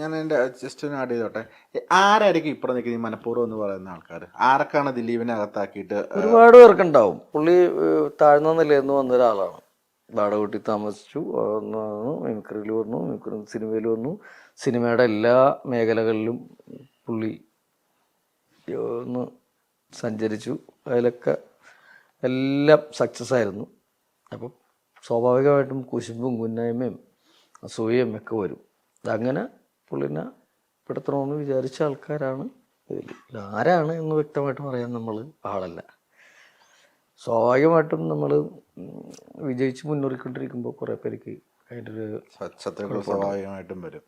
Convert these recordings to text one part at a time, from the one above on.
ഞാൻ എൻ്റെ ജസ്റ്റ് ഒന്ന് ആഡ് ചെയ്തോട്ടെ. ആരായിരിക്കും ഇപ്പുറം നിൽക്കുന്നത് ഈ മനഃപൂർവ്വം എന്ന് പറയുന്ന ആൾക്കാർ? ആരൊക്കെയാണ് ദിലീപിനെ അകത്താക്കിയിട്ട്? ഒരുപാട് പേർക്കുണ്ടാവും. പുള്ളി താഴ്ന്ന നിലയിൽ നിന്ന് വന്ന ഒരാളാണ്. വാടക വീട്ടിൽ താമസിച്ചു, മിമിക്രിയിൽ വന്നു, സിനിമയിൽ വന്നു. സിനിമയുടെ എല്ലാ മേഖലകളിലും പുള്ളി ഒന്ന് സഞ്ചരിച്ചു. അതിലൊക്കെ എല്ലാം സക്സസ് ആയിരുന്നു. അപ്പം സ്വാഭാവികമായിട്ടും കുശുമ്പും കുന്നായ്മയും അസൂയയും ഒക്കെ വരും. അങ്ങനെ പുള്ളിനെ പെടുത്തണമെന്ന് വിചാരിച്ച ആൾക്കാരാണ് ഇതിൽ. ആരാണ് എന്ന് വ്യക്തമായിട്ട് പറയാൻ നമ്മൾ ആളല്ല. സ്വാഭാവികമായിട്ടും നമ്മൾ വിജയിച്ച് മുന്നേറിക്കൊണ്ടിരിക്കുമ്പോൾ കുറേ പേർക്ക് അതിൻ്റെ ഒരു ശത്രുക്കൾ സ്വാഭാവികമായിട്ടും വരും.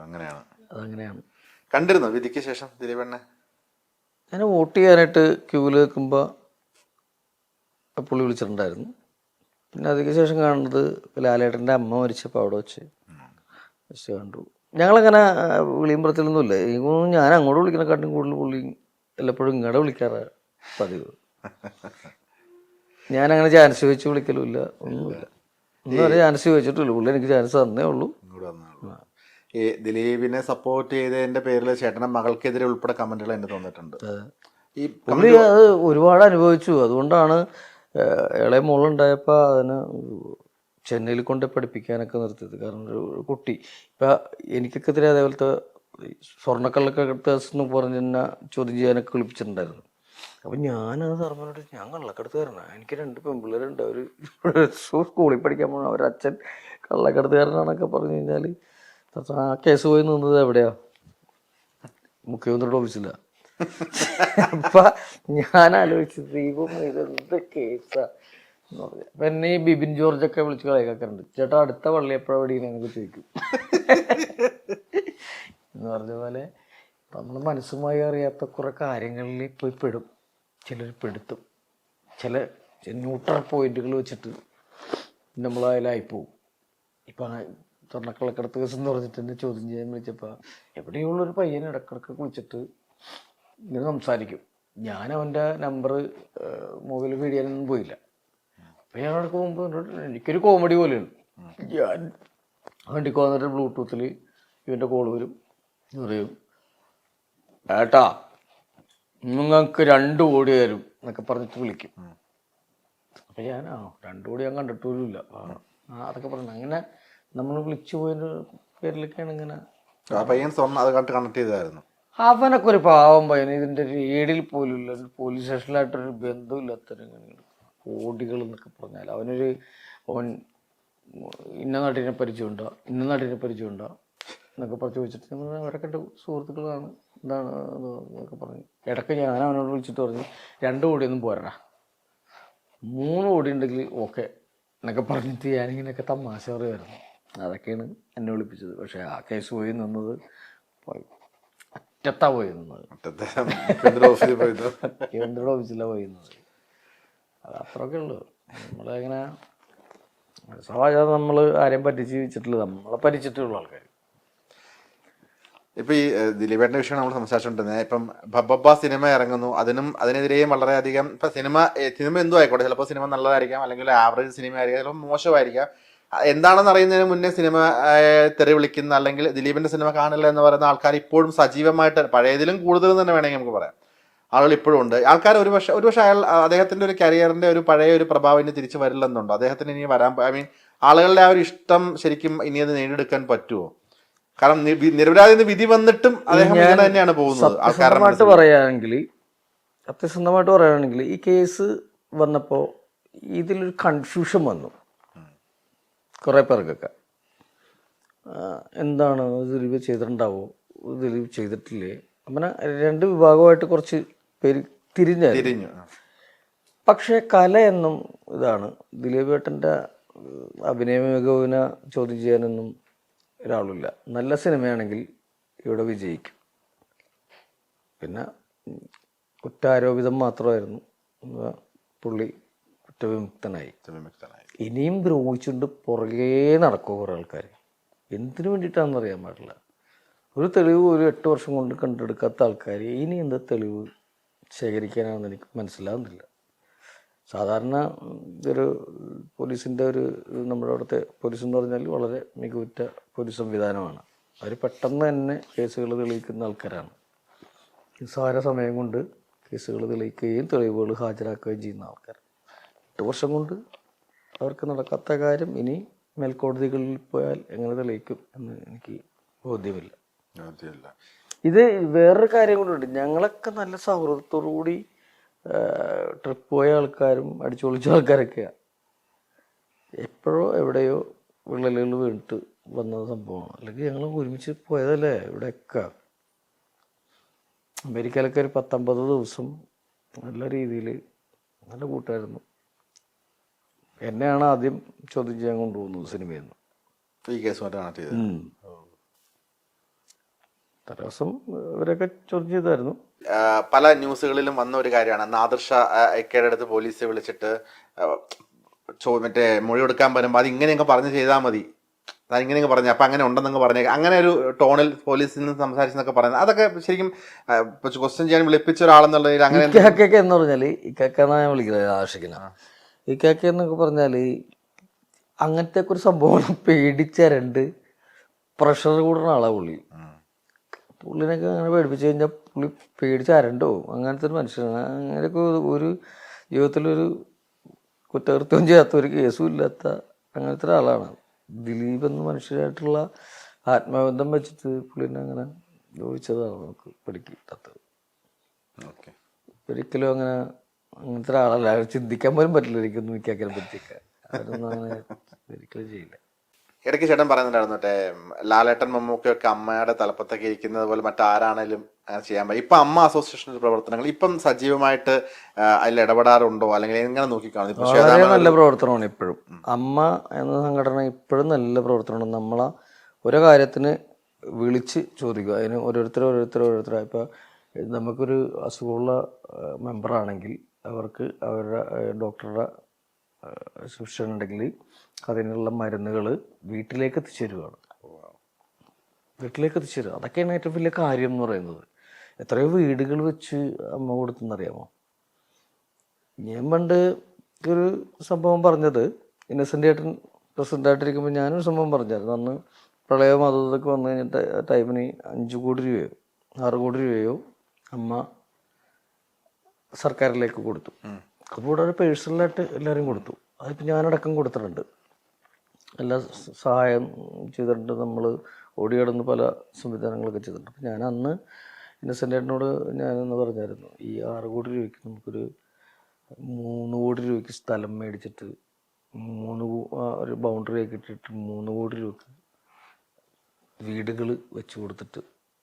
അങ്ങനെയാണ്, അതങ്ങനെയാണ്. കണ്ടിരുന്നു വിധിക്ക് ശേഷം ദിലീപണ്ണെ? ഞാൻ വോട്ട് ചെയ്യാനായിട്ട് ക്യൂവിൽ നിൽക്കുമ്പോൾ പുള്ളി വിളിച്ചിട്ടുണ്ടായിരുന്നു. പിന്നെ അതിന് ശേഷം കാണുന്നത് ലാലേട്ടൻ്റെ അമ്മ മരിച്ചപ്പോൾ അവിടെ വെച്ച് കണ്ടു. ഞങ്ങളങ്ങനെ വിളിയുമ്പറത്തിലൊന്നുമില്ല. എനിക്കൊന്നും ഞാൻ അങ്ങോട്ട് വിളിക്കണേക്കാട്ടും കൂടുതൽ പുള്ളി എല്ലപ്പോഴും ഇങ്ങോട്ട് വിളിക്കാറാണ് പതിവ്. ഞാനങ്ങനെ ചാൻസ് ചോദിച്ച് വിളിക്കലുമില്ല, ഒന്നുമില്ല. ഒന്നും വരെ ചാൻസ് ചോദിച്ചിട്ടില്ല. പുള്ളി എനിക്ക് ചാൻസ് തന്നേ ഉള്ളൂ. ഈ ദിലീപിനെ സപ്പോർട്ട് ചെയ്തതിന്റെ പേരിൽ ചേട്ടൻ്റെ മകൾക്കെതിരെ ഉൾപ്പെടെ കമന്റുകൾ എന്നെ തോന്നിയിട്ടുണ്ട്. ഈ പുള്ളി അത് ഒരുപാട് അനുഭവിച്ചു. അതുകൊണ്ടാണ് ഇളയ മോളുണ്ടായപ്പോൾ അതിന് ചെന്നൈയിൽ കൊണ്ട് പഠിപ്പിക്കാനൊക്കെ നിർത്തിയത്. കാരണം ഒരു കുട്ടി ഇപ്പം എനിക്കൊക്കെ എതിരെ അതേപോലത്തെ സ്വർണ്ണക്കള്ളക്കടത്ത് എന്ന് പറഞ്ഞ് തന്നെ ചോദ്യം ചെയ്യാനൊക്കെ വിളിപ്പിച്ചിട്ടുണ്ടായിരുന്നു. അപ്പം ഞാനത് പറഞ്ഞിട്ട് ഞാൻ കള്ളക്കടത്തുകാരനാണ്, എനിക്ക് 2 പെൺപിള്ളേരുണ്ട്, അവർ സ്കൂളിൽ പഠിക്കാൻ പോകണം, അവരച്ഛൻ കള്ളക്കടത്തുകാരനാണൊക്കെ പറഞ്ഞു കഴിഞ്ഞാൽ ആ കേസ് പോയി നിന്നത് എവിടെയാ? മുഖ്യമന്ത്രിയുടെ ഓഫീസില്ല. അപ്പം ഞാൻ ആലോചിച്ചു, ദൈവം ഇതെന്ത് കേസാ എന്ന് പറഞ്ഞു. അപ്പം എന്നെ ഈ ബിബിൻ ജോർജൊക്കെ വിളിച്ച് കളിയാക്കാറുണ്ട്. ചേട്ടാ അടുത്ത പള്ളി എപ്പോഴാണ് വെടിയെന്നൊക്കെ ചോദിക്കും എന്ന് പറഞ്ഞ പോലെ നമ്മൾ മനസ്സുമായി അറിയാത്ത കുറേ കാര്യങ്ങളിൽ പോയി പെടും. ചിലർ പെടുത്തും. ചില ന്യൂട്രൽ പോയിന്റുകൾ വെച്ചിട്ട് നമ്മൾ അതിലായിപ്പോവും. ഇപ്പം സ്വർണ്ണക്കള്ളക്കടത്ത് കേസ് എന്ന് പറഞ്ഞിട്ട് എന്നെ ചോദ്യം ചെയ്യാൻ വിളിച്ചപ്പോൾ എവിടെയുള്ളൊരു പയ്യൻ ഇടക്കിടക്ക് വിളിച്ചിട്ട് ഇങ്ങനെ സംസാരിക്കും. ഞാൻ അവൻ്റെ നമ്പർ മൊബൈൽ മേടിക്കാനൊന്നും പോയില്ല. അപ്പം ഞാൻ അവിടെ പോകുമ്പോൾ എനിക്കൊരു കോമഡി പോലെയാണ്. ഞാൻ വണ്ടിക്ക് വന്നിട്ട് ബ്ലൂടൂത്തിൽ ഇവൻ്റെ കോൾ വരും, പറയും ഏട്ടാ നിങ്ങൾക്ക് 2 കോടി തരും എന്നൊക്കെ പറഞ്ഞിട്ട് വിളിക്കും. അപ്പം ഞാൻ 2 കോടി ഞാൻ കണ്ടിട്ട് പോലും ഇല്ല അതൊക്കെ പറഞ്ഞു. അങ്ങനെ നമ്മൾ വിളിച്ചു പോയതിൻ്റെ പേരിലൊക്കെയാണ് ഇങ്ങനെ. കണക്ട് ചെയ്തായിരുന്നു. അവനൊക്കെ ഒരു പാവം പയ്യൻ, ഇതിൻ്റെ ഒരു ഏടിൽ പോലും ഇല്ല, പോലീസ് സ്റ്റേഷനിലായിട്ടൊരു ബന്ധമില്ലാത്തവരിങ്ങനെ കോടികൾ എന്നൊക്കെ പറഞ്ഞാൽ അവൻ ഇന്ന നാട്ടിനെ പരിചയമുണ്ടോ, ഇന്ന നാട്ടിനെ പരിചയമുണ്ടോ എന്നൊക്കെ പറഞ്ഞ് ചോദിച്ചിട്ട് അവരൊക്കെ എൻ്റെ സുഹൃത്തുക്കളാണ്, എന്താണ് എന്നൊക്കെ പറഞ്ഞു. ഇടയ്ക്ക് ഞാൻ അവനോട് വിളിച്ചിട്ട് പറഞ്ഞു 2 കോടിയൊന്നും പോരാ, 3 കോടി ഉണ്ടെങ്കിൽ ഓക്കെ എന്നൊക്കെ പറഞ്ഞിട്ട് ഞാനിങ്ങനെയൊക്കെ തമാശ പറയുമായിരുന്നു. അതൊക്കെയാണ് എന്നെ വിളിപ്പിച്ചത്. പക്ഷേ ആ കേസ് പോയി നിന്നത് ഒറ്റത്താ പോയി നിന്നത്, കേന്ദ്ര ഓഫീസിലാണ് പോയി നിന്നത്. അത് അത്രയൊക്കെ ഉള്ളൂ. നമ്മളെങ്ങനെ സ്വാഭാവികം നമ്മൾ ആരെയും പറ്റിച്ച് ജീവിച്ചിട്ടില്ല, നമ്മളെ പരിച്ചിട്ടുള്ള ആൾക്കാർ. ഇപ്പം ഈ ദിലീപേട്ടൻ്റെ വിഷയം നമ്മൾ സംസാരിച്ചുകൊണ്ടിരുന്നത്. ഇപ്പം ബബ്ബ സിനിമ ഇറങ്ങുന്നു, അതിനെതിരെയും വളരെയധികം ഇപ്പം സിനിമ എന്തോ ആയിക്കോട്ടെ, ചിലപ്പോൾ സിനിമ നല്ലതായിരിക്കാം, അല്ലെങ്കിൽ ആവറേജ് സിനിമ ആയിരിക്കാം, ചിലപ്പോൾ മോശമായിരിക്കാം. എന്താണെന്ന് അറിയുന്നതിന് മുന്നേ സിനിമ തെറി വിളിക്കുന്ന, അല്ലെങ്കിൽ ദിലീപിൻ്റെ സിനിമ കാണില്ല എന്ന് പറയുന്ന ആൾക്കാർ ഇപ്പോഴും സജീവമായിട്ട്, പഴയതിലും കൂടുതൽ തന്നെ വേണമെങ്കിൽ നമുക്ക് പറയാം, ആളുകൾ ഇപ്പോഴും ഉണ്ട്. ആൾക്കാർ ഒരുപക്ഷെ അദ്ദേഹത്തിൻ്റെ ഒരു കരിയറിൻ്റെ ഒരു പഴയ ഒരു പ്രഭാവം ഇനി തിരിച്ചു വരില്ലെന്നുണ്ടോ? അദ്ദേഹത്തിന് ഇനി വരാൻ, ആളുകളുടെ ആ ഒരു ഇഷ്ടം ശരിക്കും ഇനി അത് നേടിയെടുക്കാൻ പറ്റുമോ? കാരണം നിരപരാധി വിധി വന്നിട്ടും അദ്ദേഹം ഇങ്ങനെ തന്നെയാണ് പോകുന്നത്. സത്യസന്ധമായിട്ട് പറയുകയാണെങ്കിൽ ഈ കേസ് വന്നപ്പോൾ ഇതിലൊരു കൺഫ്യൂഷൻ വന്നു കുറേ പേർക്കൊക്കെ. എന്താണ് ദിലീപ് ചെയ്തിട്ടുണ്ടാവോ, ദിലീപ് ചെയ്തിട്ടില്ലേ, അങ്ങനെ 2 വിഭാഗമായിട്ട് കുറച്ച് പേര് തിരിഞ്ഞു. പക്ഷേ കല എന്നും ഇതാണ്. ദിലീപ് ഏട്ടൻ്റെ അഭിനയ മികവിനെ ചോദ്യം ചെയ്യാനൊന്നും ഒരാളില്ല. നല്ല സിനിമയാണെങ്കിൽ ഇവിടെ വിജയിക്കും. പിന്നെ കുറ്റാരോപിതം മാത്രമായിരുന്നു, പുള്ളി കുറ്റവിമുക്തനായി. ഇനിയും ദ്രോഹിച്ചുകൊണ്ട് പുറകേ നടക്കും കുറേ ആൾക്കാർ. എന്തിനു വേണ്ടിയിട്ടാണെന്ന് അറിയാൻ പാടില്ല. ഒരു തെളിവ് ഒരു 8 വർഷം കൊണ്ട് കണ്ടെടുക്കാത്ത ആൾക്കാർ ഇനി എന്താ തെളിവ് ശേഖരിക്കാനാണെന്ന് എനിക്ക് മനസ്സിലാവുന്നില്ല. സാധാരണ ഇതൊരു പോലീസിൻ്റെ നമ്മുടെ അവിടുത്തെ പോലീസ് എന്ന് പറഞ്ഞാൽ വളരെ മികവുറ്റ പോലീസ് സംവിധാനമാണ്. അവർ പെട്ടെന്ന് തന്നെ കേസുകൾ തെളിയിക്കുന്ന ആൾക്കാരാണ്. നിസ്സാര സമയം കൊണ്ട് കേസുകൾ തെളിയിക്കുകയും തെളിവുകൾ ഹാജരാക്കുകയും ചെയ്യുന്ന ആൾക്കാർ. 8 വർഷം കൊണ്ട് അവർക്ക് നടക്കാത്ത കാര്യം ഇനി മേൽക്കോടതികളിൽ പോയാൽ എങ്ങനെ തെളിയിക്കും എന്ന് എനിക്ക് ബോധ്യമില്ല. ഇത് വേറൊരു കാര്യം കൊണ്ടുണ്ട്. ഞങ്ങളൊക്കെ നല്ല സൗഹൃദത്തോടു കൂടി ട്രിപ്പ് പോയ ആൾക്കാരും അടിച്ചുപൊളിച്ച ആൾക്കാരൊക്കെയാണ്. എപ്പോഴോ എവിടെയോ വിള്ളലുകൾ വീണിട്ട് വന്ന സംഭവമാണ്. അല്ലെങ്കിൽ ഞങ്ങൾ ഒരുമിച്ച് പോയതല്ലേ ഇവിടെയൊക്കെ. അമേരിക്കയിലൊക്കെ ഒരു 19 ദിവസം നല്ല രീതിയിൽ നല്ല കൂട്ടായിരുന്നു. എന്നെയാണ് ആദ്യം ചോദ്യം ചെയ്യാൻ കൊണ്ടുപോകുന്നത് സിനിമയിൽ നിന്ന്. ഈ കേസുമായിട്ടാണ് തലേദിവസം ഇവരൊക്കെ ചോദ്യം ചെയ്തായിരുന്നു. പല ന്യൂസുകളിലും വന്ന ഒരു കാര്യമാണ്, നാദിർ ഷാ എക്കയുടെ അടുത്ത് പോലീസ് വിളിച്ചിട്ട് മറ്റേ മൊഴി കൊടുക്കാൻ വരുമ്പോൾ അത് ഇങ്ങനെയൊക്കെ പറഞ്ഞ് ചെയ്താൽ മതി, അത് ഇങ്ങനെയൊക്കെ പറഞ്ഞു, അപ്പം അങ്ങനെ ഉണ്ടെന്നൊക്കെ പറഞ്ഞേക്കാം, അങ്ങനെ ഒരു ടോണിൽ പോലീസിൽ നിന്ന് സംസാരിച്ചെന്നൊക്കെ പറയുന്നത് അതൊക്കെ ശരിക്കും ക്വസ്റ്റ്യൻ ചെയ്യാൻ വിളിപ്പിച്ച ഒരാളെന്നുള്ള അങ്ങനെ ഇക്കാക്കൊക്കെ എന്ന് പറഞ്ഞാൽ ഇക്കാക്കെന്നാണ് ഞാൻ വിളിക്കുന്നത് ആഷിഖിന. ഇക്കാക്ക എന്നൊക്കെ പറഞ്ഞാൽ അങ്ങനത്തെ ഒരു സംഭവം പേടിച്ചരണ്ട് പ്രഷർ കൂടുന്ന ആളാണ് പുള്ളി. പുള്ളിനൊക്കെ അങ്ങനെ പേടിപ്പിച്ച് കഴിഞ്ഞാൽ പുള്ളി പേടിച്ച് അരണ്ടോ അങ്ങനത്തെ ഒരു മനുഷ്യനാണ്. അങ്ങനെയൊക്കെ ഒരു ജീവിതത്തിലൊരു കുറ്റകൃത്യം ചെയ്യാത്ത ഒരു കേസും ഇല്ലാത്ത അങ്ങനത്തെ ഒരാളാണ്. ദിലീപ് എന്ന മനുഷ്യരായിട്ടുള്ള ആത്മബന്ധം വെച്ചിട്ട് പുള്ളിനെ അങ്ങനെ ചോദിച്ചതാണ് നമുക്ക് പഠിക്കാത്തത്. ഒരിക്കലും അങ്ങനത്തെ ഒരാളല്ല. ചിന്തിക്കാൻ പോലും പറ്റില്ല എനിക്കൊന്നും മിക്കാക്കിനെ പറ്റിയൊക്കെ. അതൊന്നും അങ്ങനെ ഒരിക്കലും ചെയ്യില്ല. ഇടയ്ക്ക് ചേട്ടൻ പറയുന്നുണ്ടായിരുന്നു മറ്റേ ലാലേട്ടൻ മമ്മൂക്കയൊക്കെ അമ്മയുടെ തലപ്പത്തൊക്കെ ഇരിക്കുന്നത് പോലെ മറ്റാരാണേലും അങ്ങനെ ചെയ്യാൻ പറ്റും. ഇപ്പം അമ്മ അസോസിയേഷൻ്റെ പ്രവർത്തനങ്ങൾ ഇപ്പം സജീവമായിട്ട് അതിൽ ഇടപെടാറുണ്ടോ, അല്ലെങ്കിൽ എങ്ങനെ നോക്കിക്കാണും? വളരെ നല്ല പ്രവർത്തനമാണ് ഇപ്പോഴും. അമ്മ എന്ന സംഘടന ഇപ്പോഴും നല്ല പ്രവർത്തനമാണ്. നമ്മളെ ഓരോ കാര്യത്തിന് വിളിച്ച് ചോദിക്കുക. അതിന് ഓരോരുത്തരായി ഇപ്പോൾ നമുക്കൊരു അസുഖമുള്ള മെമ്പറാണെങ്കിൽ അവർക്ക് അവരുടെ ഡോക്ടറുടെ സബ്സ്ക്രിപ്ഷൻ ഉണ്ടെങ്കിൽ അതിനുള്ള മരുന്നുകൾ വീട്ടിലേക്ക് എത്തിച്ചു തരുവാണ്. വീട്ടിലേക്ക് എത്തിച്ചു തരിക, അതൊക്കെയാണ് ഏറ്റവും വലിയ കാര്യം എന്ന് പറയുന്നത്. എത്രയോ വീടുകൾ വെച്ച് അമ്മ കൊടുത്തെന്നറിയാമോ? ഞാൻ പണ്ട് ഒരു സംഭവം പറഞ്ഞത്, ഇന്നസെൻ്റ് ഏട്ടൻ പ്രസിഡൻ്റായിട്ടിരിക്കുമ്പോൾ ഞാനൊരു സംഭവം പറഞ്ഞായിരുന്നു. അന്ന് പ്രളയം അതൊക്കെ വന്നു കഴിഞ്ഞിട്ട് ടൈമിന് 5 കോടി രൂപയോ 6 കോടി രൂപയോ അമ്മ സർക്കാരിലേക്ക് കൊടുത്തു. അപ്പോൾ ഇവിടെ പേഴ്സണലായിട്ട് എല്ലാവരും കൊടുത്തു. അതിപ്പോൾ ഞാനടക്കം കൊടുത്തിട്ടുണ്ട്. എല്ലാ സഹായം ചെയ്തിട്ടുണ്ട്. നമ്മൾ ഓടിയടന്ന് പല സംവിധാനങ്ങളൊക്കെ ചെയ്തിട്ടുണ്ട്. അപ്പോൾ ഞാൻ അന്ന് ഇന്നസെൻ്റ് ഏട്ടനോട് ഞാനൊന്ന് പറഞ്ഞായിരുന്നു, ഈ 6 കോടി രൂപയ്ക്ക് നമുക്കൊരു 3 കോടി രൂപയ്ക്ക് സ്ഥലം മേടിച്ചിട്ട് ഒരു ബൗണ്ടറി ആക്കി ഇട്ടിട്ട് 3 കോടി രൂപയ്ക്ക് വീടുകൾ വെച്ച് കൊടുത്തിട്ട്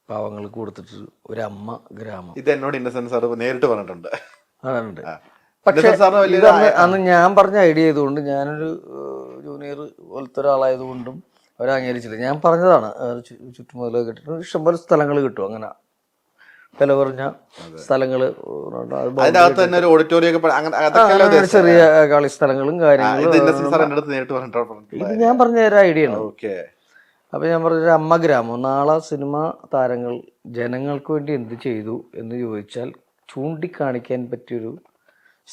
പാവങ്ങൾക്ക് കൊടുത്തിട്ട് ഒരമ്മ ഗ്രാമം. ഇത് എന്നോട് ഇന്നസെന്റ് സാർ നേരിട്ട് പറഞ്ഞിട്ടുണ്ട്. അതുണ്ട്. പക്ഷേ അന്ന് ഞാൻ പറഞ്ഞ ഐഡിയ ചെയ്തുകൊണ്ട് ഞാനൊരു ജൂനിയർ പോലത്തെ ഒരാളായതുകൊണ്ടും അവർ അംഗീകരിച്ചില്ല. ഞാൻ പറഞ്ഞതാണ് ചുറ്റുമുതൽ കിട്ടിയിട്ട് ഇഷ്ടംപോലെ സ്ഥലങ്ങൾ കിട്ടും. അങ്ങനെ വില കുറഞ്ഞ സ്ഥലങ്ങൾ, ചെറിയ കളി സ്ഥലങ്ങളും കാര്യങ്ങളും. ഇത് ഞാൻ പറഞ്ഞ ഒരു ഐഡിയ ആണ്. അപ്പം ഞാൻ പറഞ്ഞൊരു അമ്മ ഗ്രാമം, നാളെ സിനിമ താരങ്ങൾ ജനങ്ങൾക്ക് വേണ്ടി എന്ത് ചെയ്തു എന്ന് ചോദിച്ചാൽ ചൂണ്ടിക്കാണിക്കാൻ പറ്റിയൊരു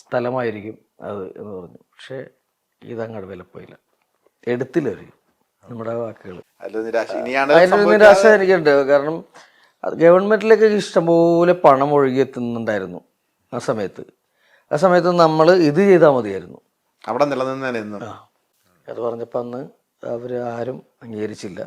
സ്ഥലമായിരിക്കും അത് എന്ന് പറഞ്ഞു. പക്ഷേ ഇതങ്ങോട്ട് വിലപ്പോയില്ല, എടുത്തില്ല നമ്മുടെ വാക്കുകൾ. അതിനൊരു നിരാശ എനിക്കുണ്ട്. കാരണം ഗവൺമെൻറ്റിലേക്ക് ഇഷ്ടംപോലെ പണം ഒഴുകിയെത്തുന്നുണ്ടായിരുന്നു ആ സമയത്ത് നമ്മൾ ഇത് ചെയ്താൽ മതിയായിരുന്നു. അവിടെ നിലനിന്നു. അത് പറഞ്ഞപ്പോൾ അന്ന് അവർ ആരും അംഗീകരിച്ചില്ല.